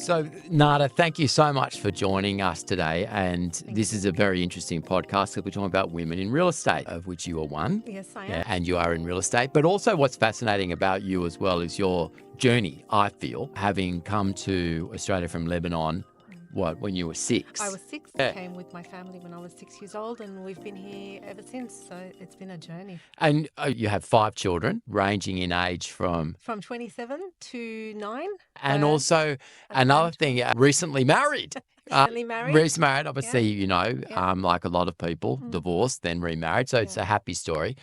So, Nada, thank you so much for joining us today. And this is a very interesting podcast because we're talking about women in real estate, of which you are one. Yes, I am. Yeah, and you are in real estate. But also what's fascinating about you as well is your journey, I feel, having come to Australia from Lebanon, when you were 6? I was 6. Yeah. I came with my family when I was 6 years old, and we've been here ever since. So it's been a journey. And you have 5 children, ranging in age from... From 27 to 9. And also another thing, recently married. Recently married. Recently married, obviously, Yeah. like a lot of people, divorced, then remarried. So it's a happy story.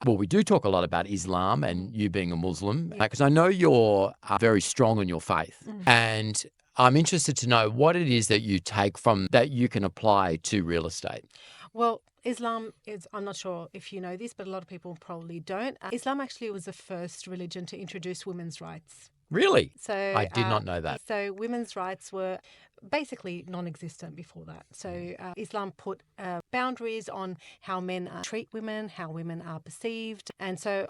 Well, we do talk a lot about Islam and you being a Muslim, because I know you're very strong in your faith. And I'm interested to know what it is that you take from that you can apply to real estate. Well, Islam is, I'm not sure if you know this, but a lot of people probably don't. Islam actually was the first religion to introduce women's rights. Really? So I did not know that. So women's rights were basically non-existent before that. So Islam put boundaries on how men treat women, how women are perceived. And so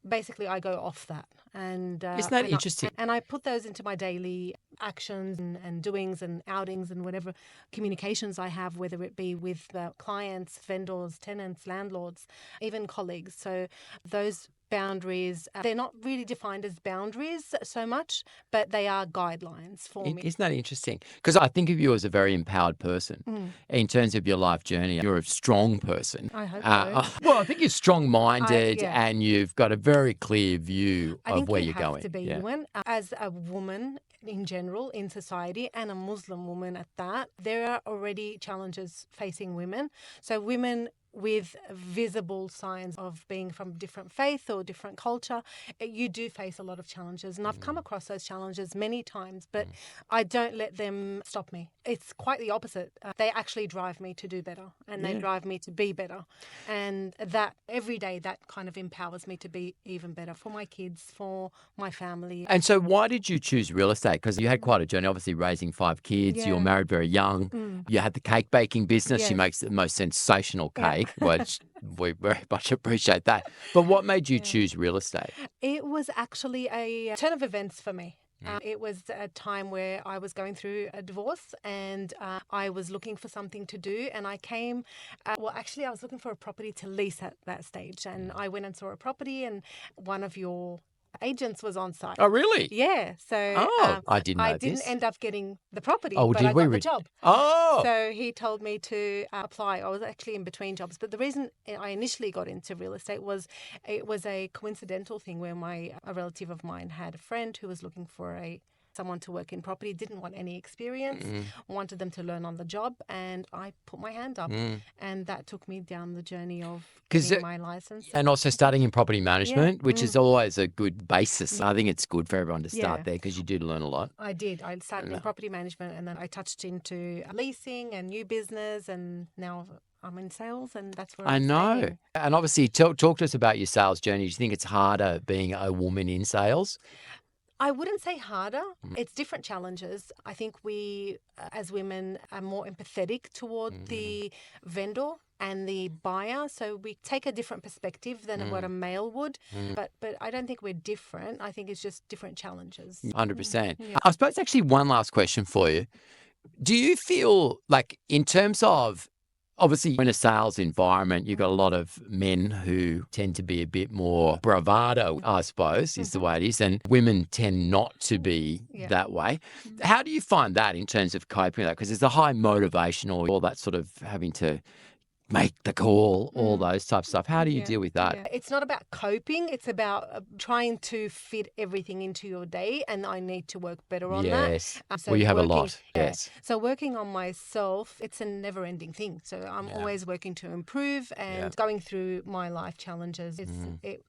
basically I go off that. And Isn't that interesting? And I put those into my daily actions and doings and outings and whatever communications I have, whether it be with clients, vendors, tenants, landlords, even colleagues. So those boundaries, they're not really defined as boundaries so much, but they are guidelines for me. Isn't that interesting? Because I think of you as a very empowered person in terms of your life journey. You're a strong person. I hope so. Well, I think you're strong-minded and you've got a very clear view of where you're going. I think you have to be one. As a woman in general in society, and a Muslim woman at that, there are already challenges facing women. So women with visible signs of being from different faith or different culture, you do face a lot of challenges. And I've come across those challenges many times, but I don't let them stop me. It's quite the opposite. They actually drive me to do better, and they drive me to be better. And that every day, that kind of empowers me to be even better for my kids, for my family. And so why did you choose real estate? Because you had quite a journey, obviously raising 5 kids. You were married very young. You had the cake baking business. She makes the most sensational cake, which we very much appreciate that. But what made you choose real estate? It was actually a turn of events for me. It was a time where I was going through a divorce and I was looking for something to do, and I came, I was looking for a property to lease at that stage, and I went and saw a property, and one of your agents was on site. Oh, really? Yeah. So I didn't know I didn't this. end up getting the property, Oh, but did I we got the job. Oh. So he told me to apply. I was actually in between jobs, but the reason I initially got into real estate was it was a coincidental thing where a relative of mine had a friend who was looking for someone to work in property, didn't want any experience, wanted them to learn on the job, and I put my hand up, and that took me down the journey of getting my license. And also starting in property management, which is always a good basis. I think it's good for everyone to start there because you do learn a lot. I did. I started in property management, and then I touched into leasing and new business, and now I'm in sales, and that's where I know. Staying. And obviously, talk to us about your sales journey. Do you think it's harder being a woman in sales? I wouldn't say harder. It's different challenges. I think we, as women, are more empathetic toward the vendor and the buyer. So we take a different perspective than what a male would. But I don't think we're different. I think it's just different challenges. 100%. I suppose actually one last question for you. Do you feel like in terms of, obviously, in a sales environment, you've got a lot of men who tend to be a bit more bravado, I suppose, is the way it is. And women tend not to be that way. How do you find that in terms of coping with that? Because there's a high motivational, all that sort of having to make the call, all those types of stuff. How do you deal with that? Yeah. It's not about coping. It's about trying to fit everything into your day, and I need to work better on that. Yes. So well, you have a lot. Yes. So working on myself, it's a never-ending thing. So I'm always working to improve and going through my life challenges.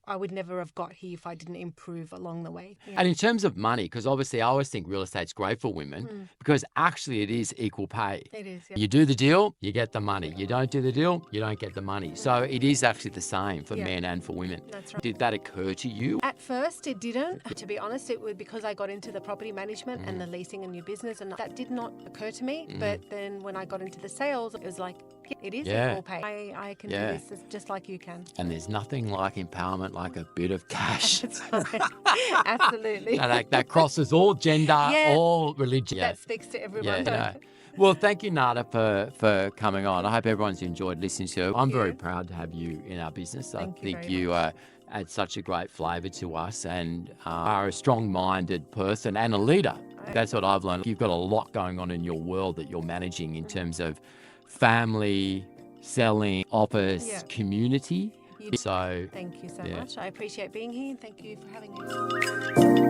I would never have got here if I didn't improve along the way. Yeah. And in terms of money, because obviously I always think real estate's great for women because actually it is equal pay. It is. Yeah. You do the deal, you get the money. You don't do the deal, deal, you don't get the money. So it is actually the same for Yeah. men and for women. That's right. Did that occur to you? At first, it didn't. To be honest, it was because I got into the property management and the leasing and new business, and that did not occur to me. But then when I got into the sales, it was like, yeah, it is Yeah. equal pay. I can Yeah. do this just like you can. And there's nothing like empowerment like a bit of cash. That's right. Absolutely. that crosses all gender, Yeah. all religion. Yeah. That speaks to Yeah, everyone. no. Well, thank you, Nada, for coming on. I hope everyone's enjoyed listening to you. I'm very proud to have you in our business. Thank I you think very you add such a great flavour to us and are a strong-minded person and a leader. That's what I've learned. You've got a lot going on in your world that you're managing in terms of family, selling, office, Yeah. community. You- So Thank you so Yeah. much. I appreciate being here. Thank you for having me.